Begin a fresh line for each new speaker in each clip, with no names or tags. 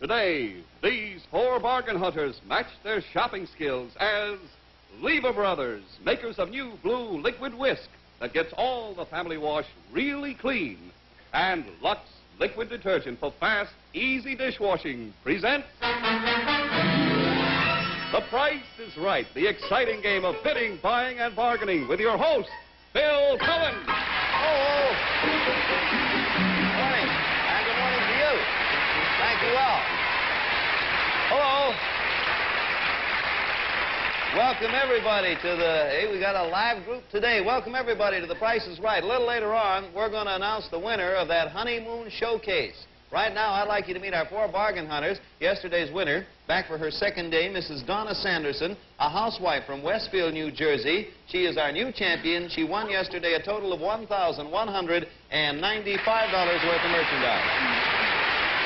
Today, these four bargain hunters matched their shopping skills as Lever Brothers, makers of new blue liquid whisk that gets all the family wash really clean, and Lux liquid detergent for fast, easy dishwashing presents The Price is Right, the exciting game of bidding, buying, and bargaining with your host, Bill Cullen.
Oh, good morning, and good morning to you. Thank you all. Hello. Welcome, everybody, to the... Hey, we got a live group today. Welcome, everybody, to The Price is Right. A little later on, we're going to announce the winner of that honeymoon showcase. Right now, I'd like you to meet our four bargain hunters. Yesterday's winner, back for her second day, Mrs. Donna Sanderson, a housewife from Westfield, New Jersey. She is our new champion. She won yesterday a total of $1,195 worth of merchandise.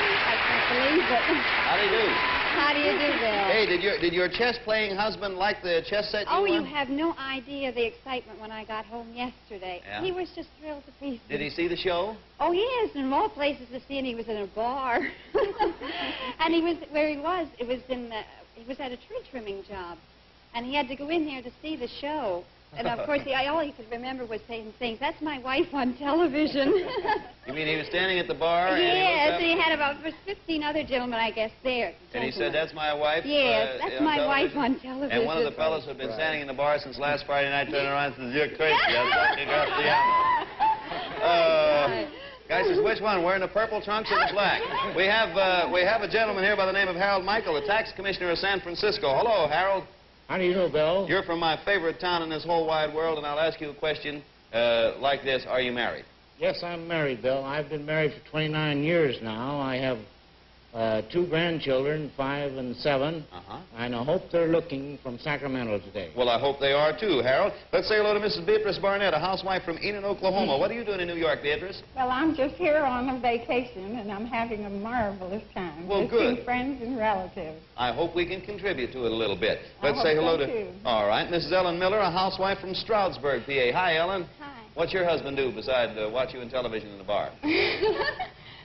I can't believe it.
How do you do?
How do you do, Bill?
Hey, did your chess-playing husband like the chess set you
Oh,
won?
you have no idea the excitement when I got home yesterday.
Yeah?
He was just thrilled to pieces.
Did he see the show?
Oh, yes, in more places to see, and he was in a bar. And he was, where he was, it was in the, he was at a tree trimming job. And he had to go in there to see the show. And, of course, all he could remember was saying things, "That's my wife on television."
You mean he was standing at the bar?
Yes,
and
he had about 15 other gentlemen, I guess, there.
And he said, "That's my wife?"
Yes, that's my wife on television.
And one of the fellows who had been standing in the bar since last Friday night turned around and says, "You're crazy. I'm kick off the ammo." Guy says, "Which one? Wearing the purple trunks or the black?" We have a gentleman here by the name of Harold Michael, the tax commissioner of San Francisco. Hello, Harold.
How do you know, Bill?
You're from my favorite town in this whole wide world, and I'll ask you a question like this. Are you married?
Yes, I'm married, Bill. I've been married for 29 years now. I have two grandchildren, 5 and 7, and I hope they're looking from Sacramento today.
Well, I hope they are, too, Harold. Let's say hello to Mrs. Beatrice Barnett, a housewife from Enid, Oklahoma. What are you doing in New York, Beatrice?
Well, I'm just here on a vacation, and I'm having a marvelous time.
Well,
visiting
good.
Friends and relatives.
I hope we can contribute to it a little bit.
I
Let's
hope
say hello
so,
to...
too.
All right, Mrs. Ellen Miller, a housewife from Stroudsburg, PA. Hi, Ellen.
Hi.
What's your husband do besides watch you in television in the bar?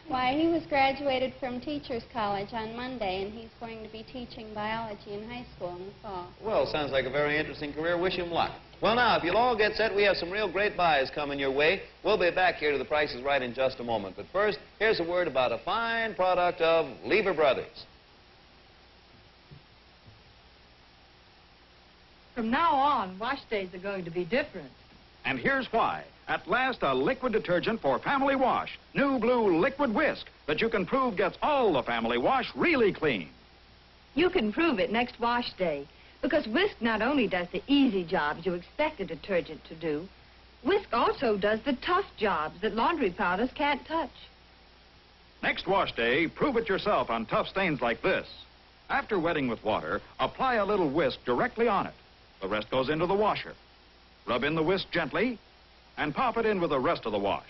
Why, he was graduated from Teachers College on Monday, and he's going to be teaching biology in high school in the fall.
Well, sounds like a very interesting career. Wish him luck. Well, now, if you'll all get set, we have some real great buys coming your way. We'll be back here to The Price is Right in just a moment. But first, here's a word about a fine product of Lever Brothers.
From now on, wash days are going to be different.
And here's why. At last, a liquid detergent for family wash. New blue liquid whisk that you can prove gets all the family wash really clean.
You can prove it next wash day, because Whisk not only does the easy jobs you expect a detergent to do, Whisk also does the tough jobs that laundry powders can't touch.
Next wash day, prove it yourself on tough stains like this. After wetting with water, apply a little whisk directly on it. The rest goes into the washer. Rub in the whisk gently and pop it in with the rest of the wash.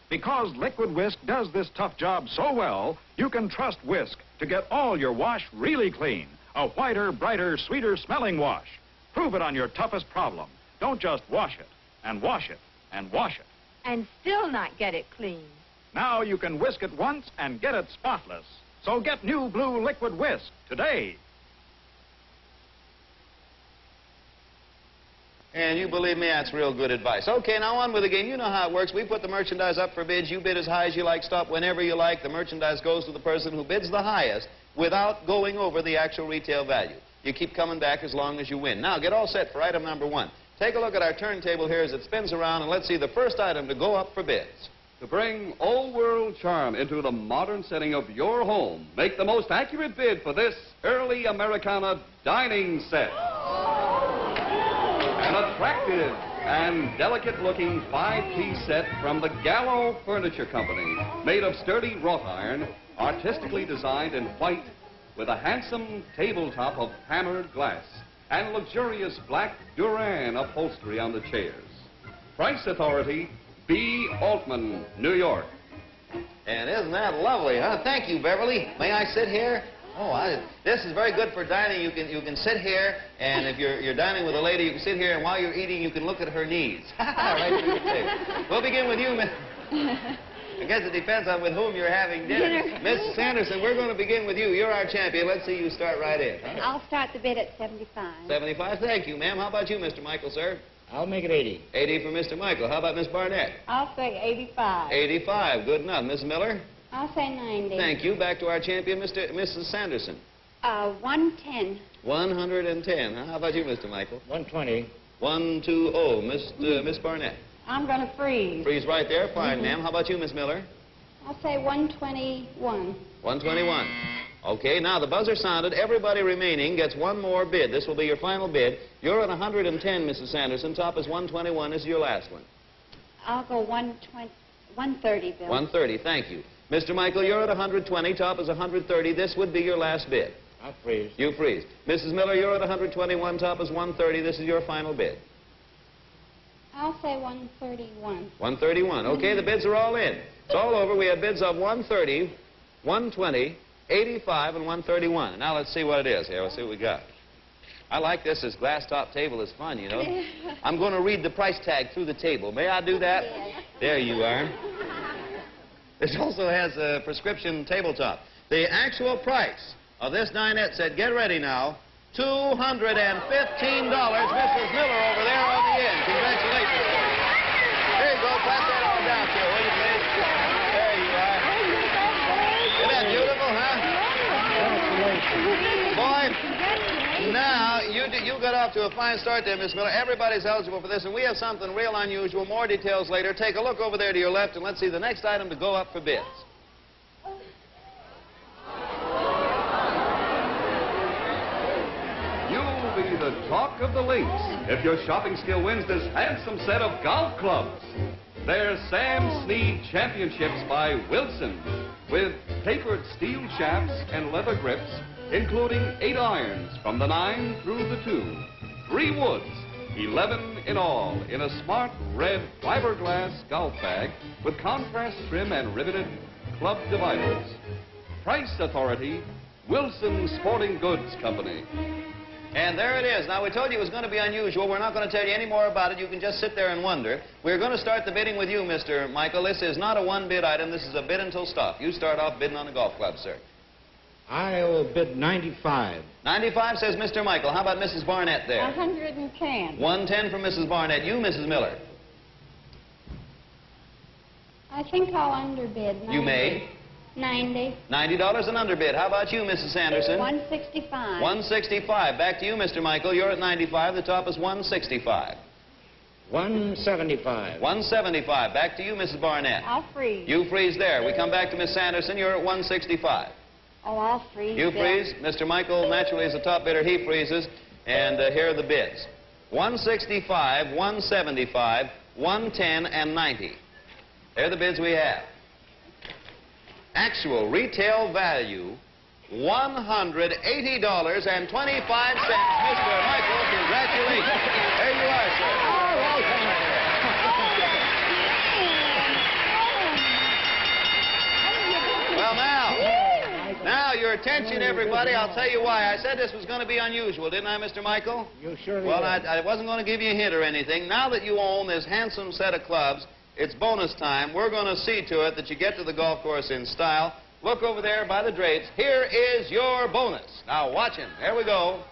Because liquid whisk does this tough job so well, you can trust Whisk to get all your wash really clean. A whiter, brighter, sweeter smelling wash. Prove it on your toughest problem. Don't just wash it and wash it and wash it.
And still not get it clean.
Now you can whisk it once and get it spotless. So get new blue liquid whisk today.
And you believe me, that's real good advice. Okay, now on with the game. You know how it works. We put the merchandise up for bids. You bid as high as you like, stop whenever you like. The merchandise goes to the person who bids the highest without going over the actual retail value. You keep coming back as long as you win. Now, get all set for item number 1. Take a look at our turntable here as it spins around, and let's see the first item to go up for bids.
To bring old-world charm into the modern setting of your home, make the most accurate bid for this early Americana dining set. An attractive and delicate-looking 5-piece set from the Gallo Furniture Company, made of sturdy wrought iron, artistically designed in white, with a handsome tabletop of hammered glass and luxurious black Duran upholstery on the chairs. Price authority, B. Altman, New York.
And isn't that lovely, huh? Thank you, Beverly. May I sit here? Oh, this is very good for dining. You can sit here, and if you're dining with a lady, you can sit here, and while you're eating, you can look at her knees. Right through the table. We'll begin with you, Miss. I guess it depends on with whom you're having dinner. Mrs. Sanderson, we're going to begin with you. You're our champion. Let's see you start right in. Huh?
I'll start the bid at 75.
75, thank you, ma'am. How about you, Mr. Michael, sir?
I'll make it 80.
80 for Mr. Michael. How about Miss Barnett?
I'll say 85.
85, good enough. Miss Miller?
I'll say 90.
Thank you. Back to our champion, Mrs. Sanderson.
110.
110. How about you, Mr. Michael?
120.
120. Miss Barnett?
I'm going to freeze.
Freeze right there. Fine, ma'am. How about you, Miss Miller?
I'll say 121.
121. Okay, now the buzzer sounded. Everybody remaining gets one more bid. This will be your final bid. You're at 110, Mrs. Sanderson. Top is 121. This is your last one.
I'll go 130, Bill.
130. Thank you. Mr. Michael, you're at 120. Top is 130. This would be your last bid.
I'll freeze.
You freeze. Mrs. Miller, you're at 121. Top is 130. This is your final bid.
I'll say 131.
131. Okay, the bids are all in. It's all over. We have bids of 130, 120, 85, and 131. Now let's see what it is here. Let's see what we got. I like this. This glass top table is fun, you know. I'm going to read the price tag through the table. May I do that?
Yes.
There you are. This also has a prescription tabletop. The actual price of this dinette set, get ready now, $215. Mrs. Miller over there on the end. Congratulations. There you go. Pass that on down to her, will you, please? There you are. Isn't that beautiful, huh? Boy, now, you got off to a fine start there, Miss Miller. Everybody's eligible for this, and we have something real unusual. More details later. Take a look over there to your left, and let's see the next item to go up for bids.
You'll be the talk of the links if your shopping skill wins this handsome set of golf clubs. They're Sam Snead Championships by Wilson, with tapered steel shafts and leather grips, including 8 irons from the 9 through the 2, 3 woods, 11 in all, in a smart red fiberglass golf bag with contrast trim and riveted club dividers. Price authority, Wilson Sporting Goods Company.
And there it is. Now, we told you it was going to be unusual. We're not going to tell you any more about it. You can just sit there and wonder. We're going to start the bidding with you, Mr. Michael. This is not a one-bid item. This is a bid until stop. You start off bidding on the golf club, sir.
I will bid 95.
95, says Mr. Michael. How about Mrs. Barnett there?
110.
110 from Mrs. Barnett. You, Mrs. Miller.
I think I'll underbid. 90.
You may.
90.
$90 an underbid. How about you, Mrs. Sanderson?
165.
165. Back to you, Mr. Michael. You're at 95. The top is 165.
175.
175. Back to you, Mrs. Barnett.
I'll freeze.
You freeze there. We come back to Miss Sanderson. You're at 165.
Oh, I'll freeze.
You
Bill.
freeze. Mr. Michael, naturally, is the top bidder. He freezes. And here are the bids. 165, 175, 110, and 90. They're the bids we have. Actual retail value, $180.25. Mr. Michael, congratulations. There you are, sir. Well, now, your attention, everybody. I'll tell you why. I said this was going to be unusual, didn't I, Mr. Michael?
You surely
Well,
did.
I wasn't going to give you a hint or anything. Now that you own this handsome set of clubs, it's bonus time. We're going to see to it that you get to the golf course in style. Look over there by the drapes. Here is your bonus. Now, watch him. There we go.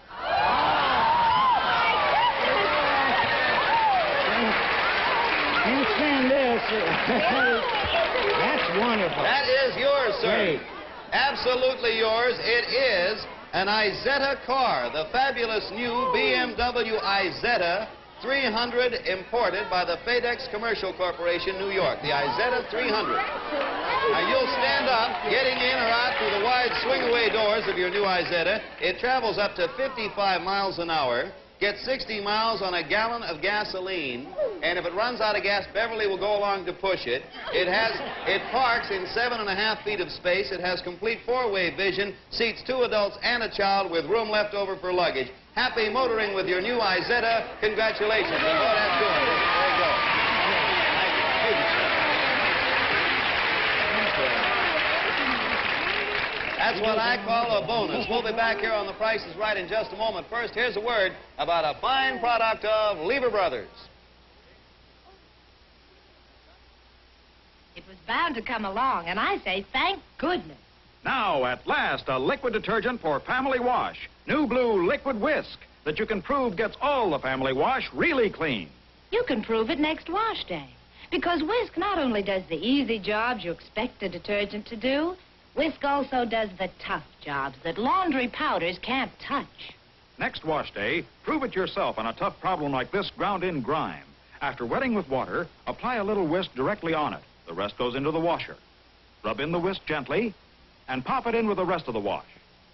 Can't stand this. That's wonderful.
That is yours, sir.
Great.
Absolutely yours. It is an Izetta car, the fabulous new BMW Izetta 300, imported by the FedEx Commercial Corporation, New York. The Izetta 300. Now, you'll stand up, getting in or out through the wide swing-away doors of your new Izetta. It travels up to 55 miles an hour, gets 60 miles on a gallon of gasoline, and if it runs out of gas, Beverly will go along to push it. It parks in 7.5 feet of space. It has complete 4-way vision, seats 2 adults and a child with room left over for luggage. Happy motoring with your new Izetta. Congratulations. And boy, that's good. There you go. That's what I call a bonus. We'll be back here on The Price is Right in just a moment. First, here's a word about a fine product of Lever Brothers.
It
was bound to come along, and I say thank goodness.
Now, at last, a liquid detergent for family wash. New Blue Liquid Whisk that you can prove gets all the family wash really clean.
You can prove it next wash day. Because Whisk not only does the easy jobs you expect a detergent to do, Whisk also does the tough jobs that laundry powders can't touch.
Next wash day, prove it yourself on a tough problem like this ground-in grime. After wetting with water, apply a little whisk directly on it. The rest goes into the washer. Rub in the whisk gently and pop it in with the rest of the wash.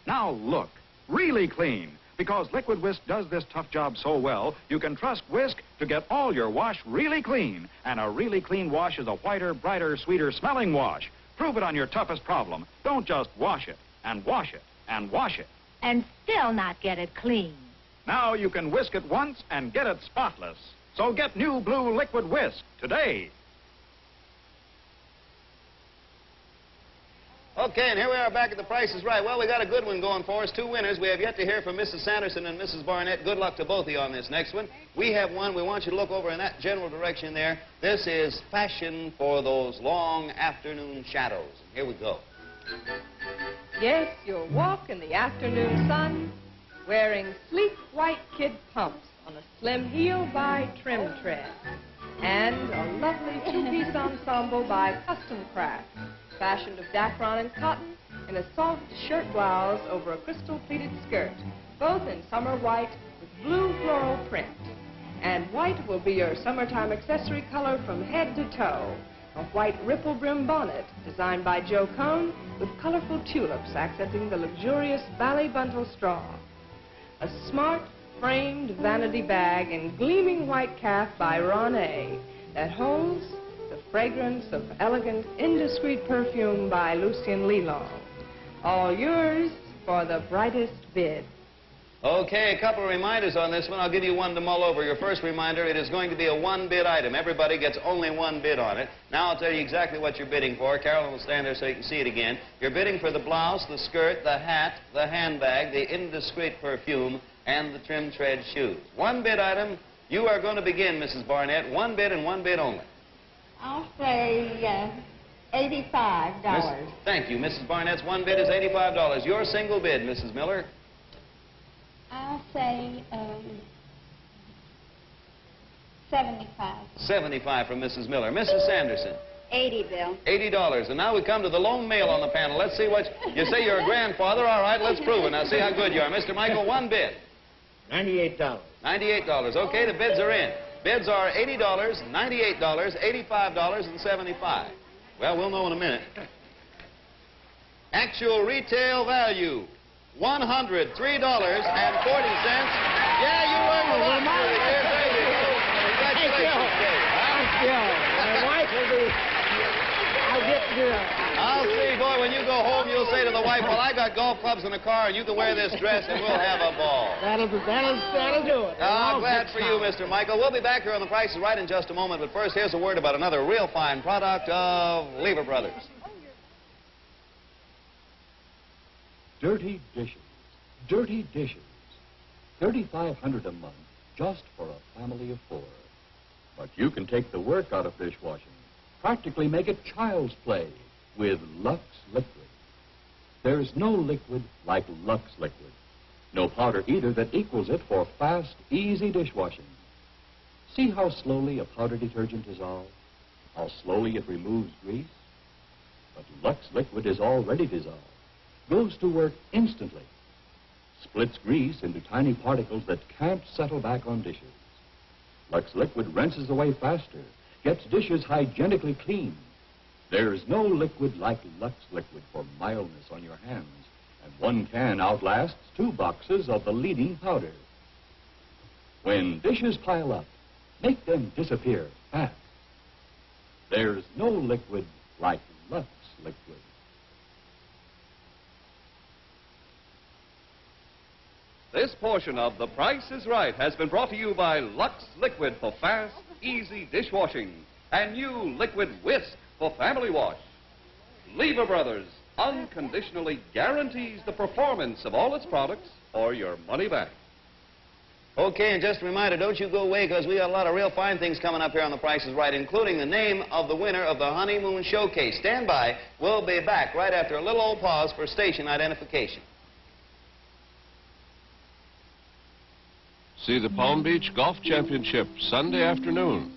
Now look, really clean. Because Liquid Whisk does this tough job so well, you can trust Whisk to get all your wash really clean. And a really clean wash is a whiter, brighter, sweeter smelling wash. Prove it on your toughest problem. Don't just wash it and wash it and wash it.
And still not get it clean.
Now you can whisk it once and get it spotless. So get New Blue Liquid Whisk today.
Okay, and here we are back at The Price is Right. Well, we got a good one going for us. Two winners. We have yet to hear from Mrs. Sanderson and Mrs. Barnett. Good luck to both of you on this next one. We have one. We want you to look over in that general direction there. This is fashion for those long afternoon shadows. Here we go.
Yes, you'll walk in the afternoon sun wearing sleek white kid pumps on a slim heel by Trim Tread and a lovely two-piece ensemble by Custom Craft, fashioned of dacron and cotton in a soft shirt blouse over a crystal pleated skirt, both in summer white with blue floral print. And white will be your summertime accessory color from head to toe. A white ripple brim bonnet designed by Joe Cone with colorful tulips accenting the luxurious ballet bundle straw. A smart framed vanity bag in gleaming white calf by Ron A. that holds the fragrance of elegant, indiscreet perfume by Lucien Lelong. All yours for the brightest bid.
Okay, a couple of reminders on this one. I'll give you one to mull over. Your first reminder, it is going to be a one-bid item. Everybody gets only one bid on it. Now I'll tell you exactly what you're bidding for. Carolyn will stand there so you can see it again. You're bidding for the blouse, the skirt, the hat, the handbag, the indiscreet perfume, and the Trim Tread shoes. One bid item. You are going to begin, Mrs. Barnett. One bid and one bid only.
I'll say $85.
Thank you. Mrs. Barnett's one bid is $85. Your single bid, Mrs. Miller.
I'll say 75.
75 from Mrs. Miller. Mrs. Sanderson.
80, Bill.
$80. And now we come to the lone male on the panel. Let's see what... You say you're a grandfather. All right, let's prove it. Now see how good you are. Mr. Michael, one bid.
$98.
$98. Okay, the bids are in. Bids are $80, $98, $85, and $75. Well, we'll know in a minute. Actual retail value, $103.40. Yeah, you won the lottery. Congratulations, Dave.
Thank you. My wife will be... I'll get to do it.
I'll see, boy, when you go home, you'll say to the wife, well, I got golf clubs in the car, and you can wear this dress, and we'll have a ball.
That'll do it.
I'm glad for you, Mr. Michael. We'll be back here on The Price is Right in just a moment, but first, here's a word about another real fine product of Lever Brothers.
Dirty dishes. Dirty dishes. $3,500 a month just for a family of 4. But you can take the work out of dishwashing. Practically make it child's play with Lux Liquid. There's no liquid like Lux Liquid. No powder either that equals it for fast, easy dishwashing. See how slowly a powder detergent dissolves? How slowly it removes grease? But Lux Liquid is already dissolved. Goes to work instantly. Splits grease into tiny particles that can't settle back on dishes. Lux Liquid rinses away faster, gets dishes hygienically clean. There's no liquid like Lux Liquid for mildness on your hands, and one can outlasts 2 boxes of the leading powder. When dishes pile up, make them disappear fast. There's no liquid like Lux Liquid.
This portion of The Price is Right has been brought to you by Lux Liquid for fast, easy dishwashing and new Liquid Whisk for family wash. Lever Brothers unconditionally guarantees the performance of all its products or your money back.
Okay, and just a reminder, don't you go away, because we got a lot of real fine things coming up here on The Price is Right, including the name of the winner of the Honeymoon Showcase. Stand by. We'll be back right after a little old pause for station identification.
See the Palm Beach Golf Championship Sunday afternoon.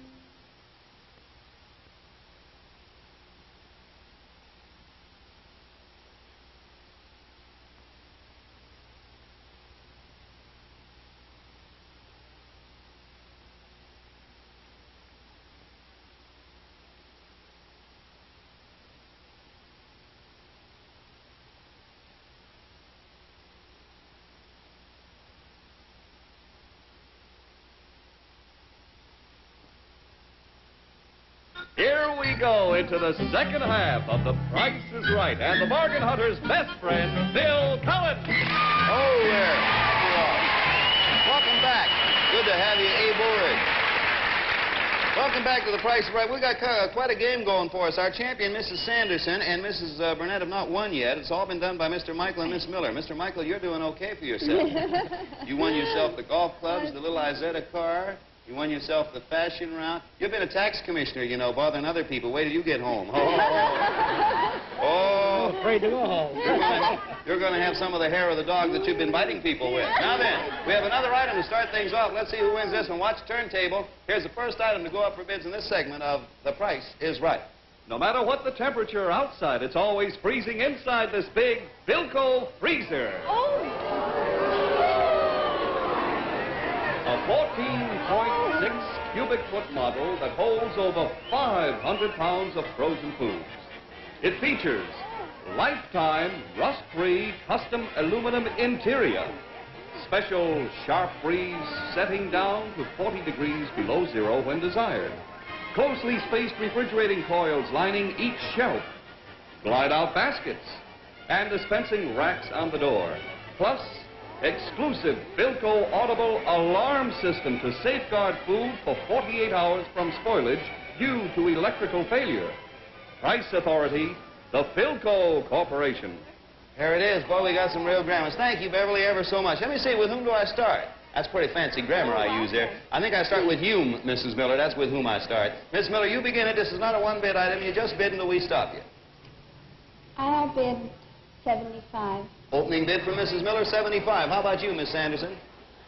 Here we go into the second half of The Price is Right, and the bargain hunter's best friend, Bill Cullen.
Oh, there. Welcome back. Good to have you aboard. Welcome back to The Price is Right. We got quite a game going for us. Our champion, Mrs. Sanderson, and Mrs. Burnett have not won yet. It's all been done by Mr. Michael and Miss Miller. Mr. Michael, you're doing okay for yourself. You won yourself the golf clubs, the little Izetta car. You won yourself the fashion round. You've been a tax commissioner, you know, bothering other people. Wait till you get home. Oh.
I'm afraid to go home.
You're going to have some of the hair of the dog that you've been biting people with. Now then, we have another item to start things off. Let's see who wins this one. Watch the turntable. Here's the first item to go up for bids in this segment of The Price is Right.
No matter what the temperature outside, it's always freezing inside this big Philco freezer. A 14.6 cubic foot model that holds over 500 pounds of frozen foods. It features lifetime rust-free custom aluminum interior, special sharp freeze setting down to 40 degrees below zero when desired, closely spaced refrigerating coils lining each shelf, glide-out baskets, and dispensing racks on the door, plus exclusive Philco audible alarm system to safeguard food for 48 hours from spoilage due to electrical failure. Price authority, the Philco Corporation.
Here it is. Boy, we got some real grammars. Thank you, Beverly, ever so much. Let me see, with whom do I start? That's pretty fancy grammar I use there. I think I start with you, Mrs. Miller. That's with whom I start. Miss Miller, you begin it. This is not a one-bid item. You just bid until we stop you.
I'll bid 75.
Opening bid from Mrs. Miller, 75. How about you, Miss Sanderson?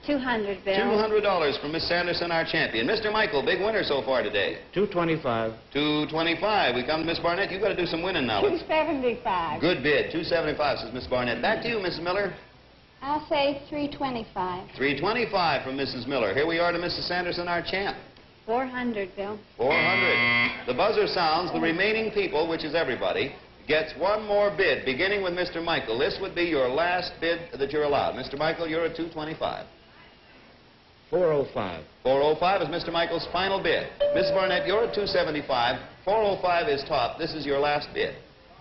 200, Bill.
$200 from Miss Sanderson, our champion. Mr. Michael, big winner so far today.
$225.
$225. We come to Miss Barnett. You've got to do some winning now.
$275.
Good bid. $275, says Miss Barnett. Back to you, Mrs. Miller.
I'll say 325.
$325 from Mrs. Miller. Here we are to Mrs. Sanderson, our champ.
400, Bill.
400. The buzzer sounds. The remaining people, which is everybody, gets one more bid, beginning with Mr. Michael. This would be your last bid that you're allowed. Mr. Michael, you're at $225.
$405.
$405 is Mr. Michael's final bid. Miss Barnett, you're at $275. $405 is top. This is your last bid.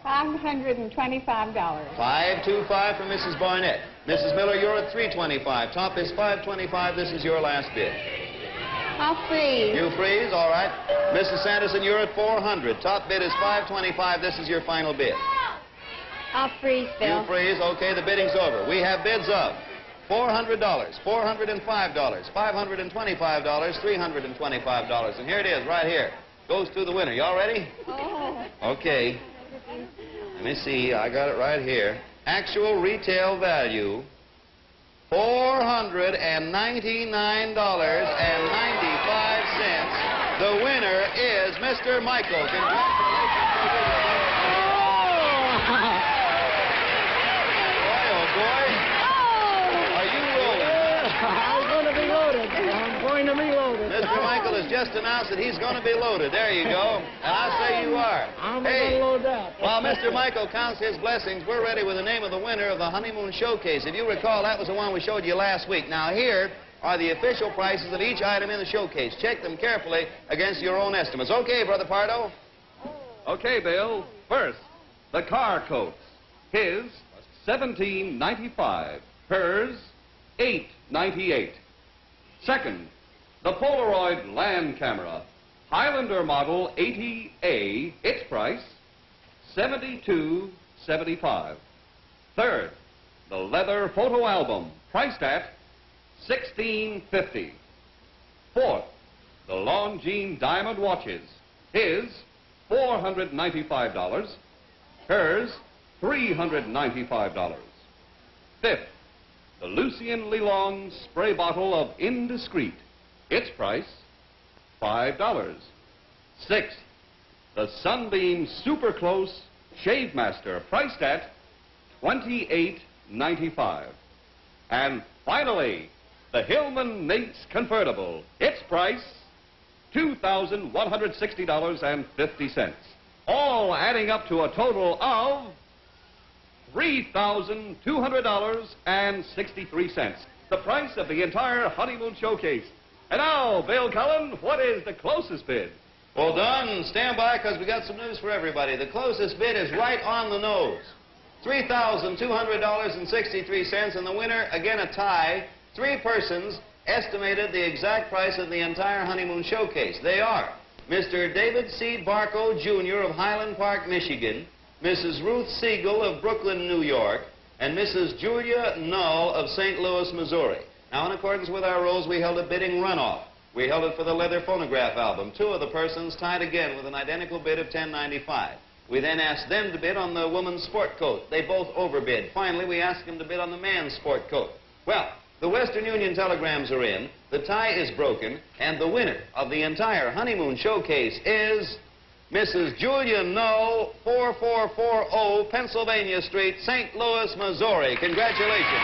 $525.
$525 from Mrs. Barnett. Mrs. Miller, you're at $325. Top is $525. This is your last bid.
I'll freeze.
You freeze, all right. Mrs. Sanderson, you're at $400. Top bid is $525. This is your final bid.
I'll freeze, Bill.
You freeze. Okay, the bidding's over. We have bids of $400, $405, $525, $325. And here it is, right here. Goes to the winner. Y'all ready?
Oh.
Okay. Let me see. I got it right here. Actual retail value, $499.95. The winner is Mr. Michael. Congratulations. Boy, oh boy. Are you rolling?
I'm going to be loaded. I'm going to be loaded.
Mr. Michael has just announced that he's going to be loaded. There you go. And I say you are.
I'm going to load up.
While Mr. Michael counts his blessings, we're ready with the name of the winner of the Honeymoon Showcase. If you recall, that was the one we showed you last week. Now, here are the official prices of each item in the showcase. Check them carefully against your own estimates. Okay, Brother Pardo?
Okay, Bill. First, the car coats. His, $17.95. Hers, $8.98. Second, the Polaroid land camera. Highlander model 80A. Its price, $72.75. Third, the leather photo album, priced at $16.50. Fourth, the Longines diamond watches. His, $495. Hers, $395. Fifth, the Lucien Lelong spray bottle of Indiscreet. Its price, $5. Sixth, the Sunbeam Super Close Shave Master, priced at $28.95. And finally, the Hillman Nates Convertible. Its price, $2,160.50. All adding up to a total of $3,200.63. The price of the entire honeymoon showcase. And now, Bill Cullen, what is the closest bid?
Well, Don, stand by because we got some news for everybody. The closest bid is right on the nose. $3,200.63, and the winner, again a tie. Three persons estimated the exact price of the entire honeymoon showcase. They are Mr. David C. Barco, Jr. of Highland Park, Michigan, Mrs. Ruth Siegel of Brooklyn, New York, and Mrs. Julia Null of St. Louis, Missouri. Now, in accordance with our rules, we held a bidding runoff. We held it for the leather phonograph album. Two of the persons tied again with an identical bid of $10.95. We then asked them to bid on the woman's sport coat. They both overbid. Finally, we asked them to bid on the man's sport coat. Well, the Western Union telegrams are in, the tie is broken, and the winner of the entire honeymoon showcase is Mrs. Julia Null, 4440 Pennsylvania Street, St. Louis, Missouri. Congratulations.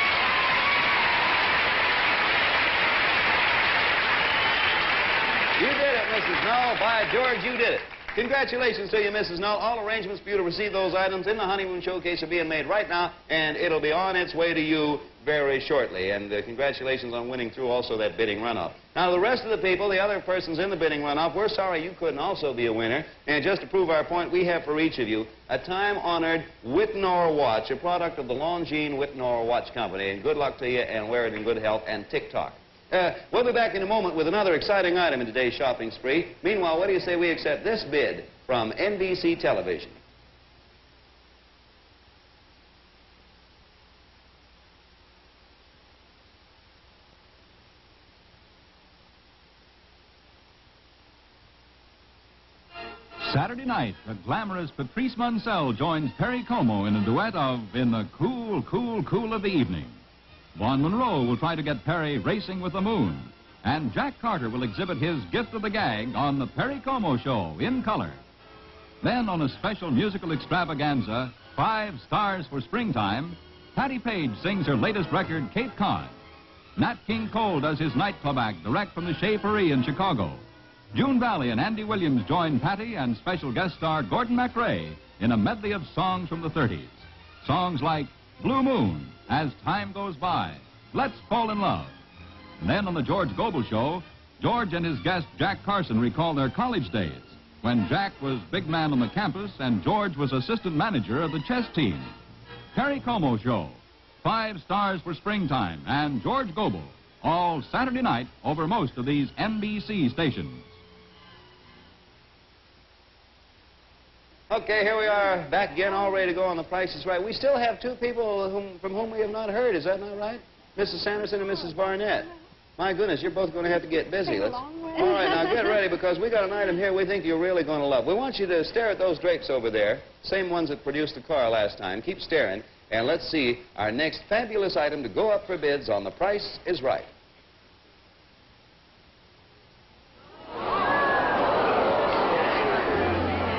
You did it, Mrs. Null. By George, you did it. Congratulations to you, Mrs. Null. All arrangements for you to receive those items in the honeymoon showcase are being made right now, and it'll be on its way to you very shortly. And congratulations on winning through also that bidding runoff. Now, the rest of the people, the other persons in the bidding runoff, we're sorry you couldn't also be a winner. And just to prove our point, we have for each of you a time-honored Whitnor watch, a product of the Longines Whitnor Watch Company. And good luck to you, and wear it in good health and tick-tock. We'll be back in a moment with another exciting item in today's shopping spree. Meanwhile, what do you say we accept this bid from NBC Television?
Saturday night, the glamorous Patrice Munsell joins Perry Como in a duet of In the Cool, Cool, Cool of the Evening. Vaughn Monroe will try to get Perry racing with the moon. And Jack Carter will exhibit his gift of the gag on the Perry Como Show in color. Then, on a special musical extravaganza, 5 Stars for Springtime, Patti Page sings her latest record, Cape Cod. Nat King Cole does his nightclub act direct from the Chez Paris in Chicago. June Valley and Andy Williams join Patti and special guest star Gordon MacRae in a medley of songs from the 30s. Songs like Blue Moon, As Time Goes By, Let's Fall in Love. And then on the George Gobel Show, George and his guest Jack Carson recall their college days when Jack was big man on the campus and George was assistant manager of the chess team. Perry Como Show, 5 Stars for Springtime, and George Gobel, all Saturday night over most of these NBC stations.
Okay, here we are, back again, all ready to go on The Price is Right. We still have 2 people from whom we have not heard. Is that not right? Mrs. Sanderson and Mrs. Barnett. My goodness, you're both going to have to get busy. All right, now get ready, because we got an item here we think you're really going to love. We want you to stare at those drapes over there, same ones that produced the car last time. Keep staring, and let's see our next fabulous item to go up for bids on The Price is Right.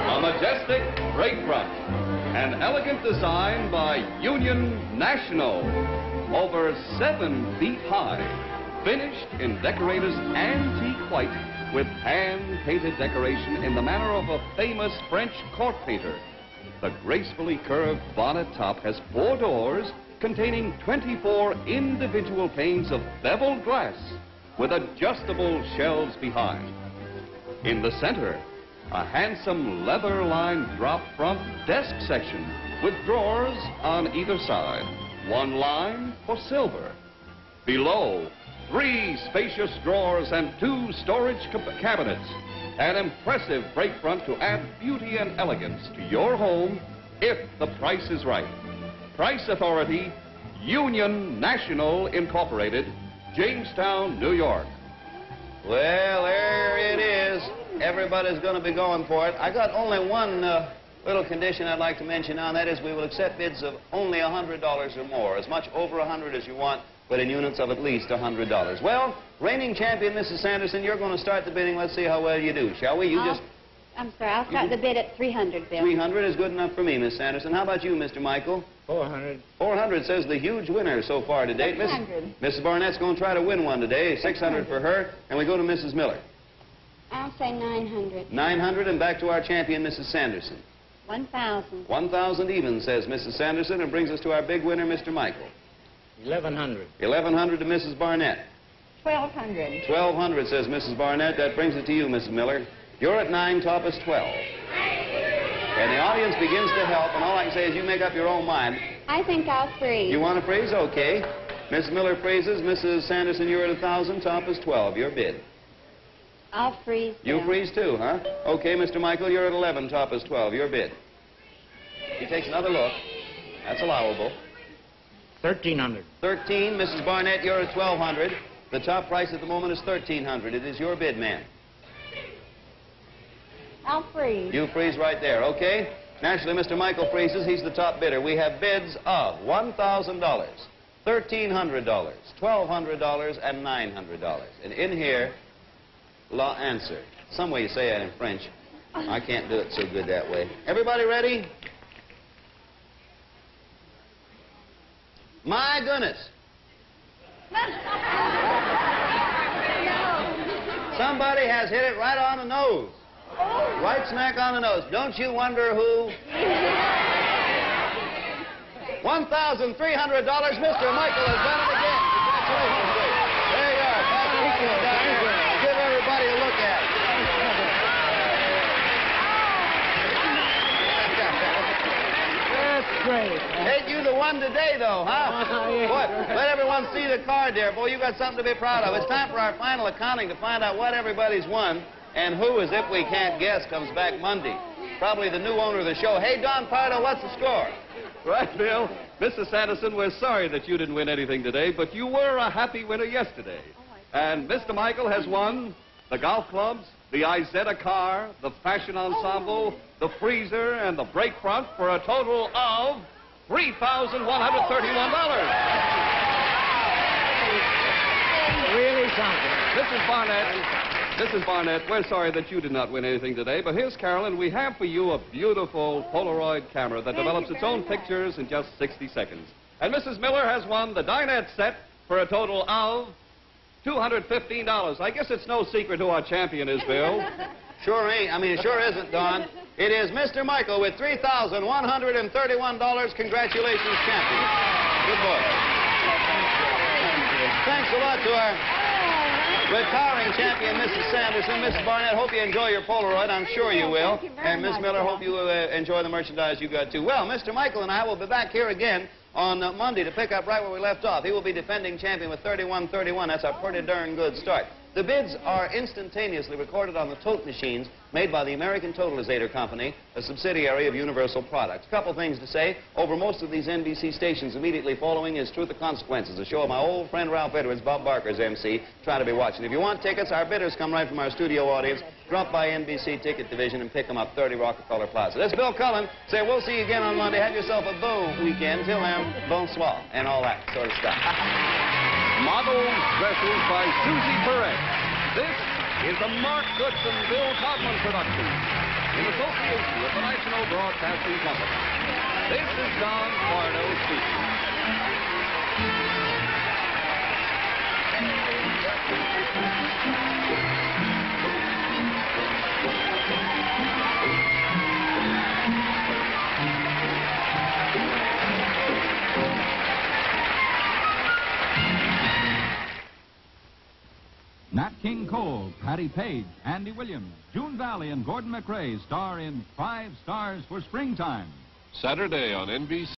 A majestic break front, an elegant design by Union National, over 7 feet high, finished in decorator's antique white with hand-painted decoration in the manner of a famous French court painter. The gracefully curved bonnet top has 4 doors containing 24 individual panes of beveled glass with adjustable shelves behind. In the center, a handsome leather-lined drop front desk section with drawers on either side, 1 line for silver. Below, 3 spacious drawers and 2 storage cabinets. An impressive break front to add beauty and elegance to your home if the price is right. Price authority, Union National Incorporated, Jamestown, New York.
Well, there it is. Everybody's going to be going for it. I got only one little condition I'd like to mention now, and that is we will accept bids of only $100 or more, as much over 100 as you want, but in units of at least $100. Well, reigning champion Mrs. Sanderson, you're going to start the bidding. Let's see how well you do, shall we?
I'm sorry, I'll start the bid at $300, Bill.
300 is good enough for me, Miss Sanderson. How about you, Mr. Michael?
400.
400 says the huge winner so far to date.
600.
Mrs. Barnett's going to try to win one today. 600 for her. And we go to Mrs. Miller.
I'll say 900.
900, and back to our champion, Mrs. Sanderson.
1,000.
1,000 even, says Mrs. Sanderson, and brings us to our big winner, Mr. Michael.
1,100.
1,100 to Mrs. Barnett.
1,200.
1,200, says Mrs. Barnett. That brings it to you, Mrs. Miller. You're at 9, top is 12. And the audience begins to help, and all I can say is you make up your own mind.
I think I'll freeze.
You want to freeze? Okay. Mrs. Miller freezes. Mrs. Sanderson, you're at 1,000, top is 12. Your bid.
I'll freeze.
You freeze too, huh? Okay, Mr. Michael, you're at 11, top is 12. Your bid. He takes another look. That's allowable.
1,300.
13, Mrs. Barnett, you're at 1,200. The top price at the moment is 1,300. It is your bid, ma'am.
I'll freeze.
You freeze right there, okay? Naturally, Mr. Michael freezes. He's the top bidder. We have bids of $1,000, $1,300, $1,200, and $900. And in here, la answer. Some way you say that in French. I can't do it so good that way. Everybody ready? My goodness. Somebody has hit it right on the nose. Right smack on the nose. Don't you wonder who? $1,300. Mr. Michael has done it again. Congratulations, sir. There you are. Pass it right down here. Give everybody a look at it.
That's great.
Ain't you the one today, though, huh? What? Let everyone see the card there. Boy, you got something to be proud of. It's time for our final accounting to find out what everybody's won. And who, as if we can't guess, comes back Monday. Probably the new owner of the show. Hey, Don Pardo, what's the score?
Right, Bill. Mrs. Sanderson, we're sorry that you didn't win anything today, but you were a happy winner yesterday. And Mr. Michael has won the golf clubs, the Izetta car, the fashion ensemble, the freezer, and the brake front for a total of $3,131.
Really something.
Mrs. Barnett, we're sorry that you did not win anything today, but here's Carolyn. We have for you a beautiful Polaroid camera that develops its own pictures in just 60 seconds. And Mrs. Miller has won the dinette set for a total of $215. I guess it's no secret who our champion is, Bill.
Sure ain't. I mean, it sure isn't, Don. It is Mr. Michael with $3,131. Congratulations, champion. Good boy. Thanks a lot to our retiring champion, Mrs. Sanderson. Mrs. Barnett, hope you enjoy your Polaroid. I'm sure you will. And Miss Miller, hope you enjoy the merchandise you got, too. Well, Mr. Michael and I will be back here again on Monday to pick up right where we left off. He will be defending champion with 31-31. That's a pretty darn good start. The bids are instantaneously recorded on the tote machines made by the American Totalizator Company, a subsidiary of Universal Products. A couple things to say. Over most of these NBC stations immediately following is Truth or Consequences, a show of my old friend Ralph Edwards, Bob Barker's MC. Try to be watching. If you want tickets, our bidders come right from our studio audience. Drop by NBC Ticket Division and pick them up, 30 Rockefeller Plaza. This is Bill Cullen. Say, we'll see you again on Monday. Have yourself a beau weekend. Till then, bonsoir, and all that sort of stuff.
Models Dresses by Susie Perez. This is a Mark Goodson, Bill Todman production in association with the National Broadcasting Company. This is Don Pardo speaking.
Nat King Cole, Patty Page, Andy Williams, June Valley, and Gordon McRae star in 5 Stars for Springtime.
Saturday on NBC.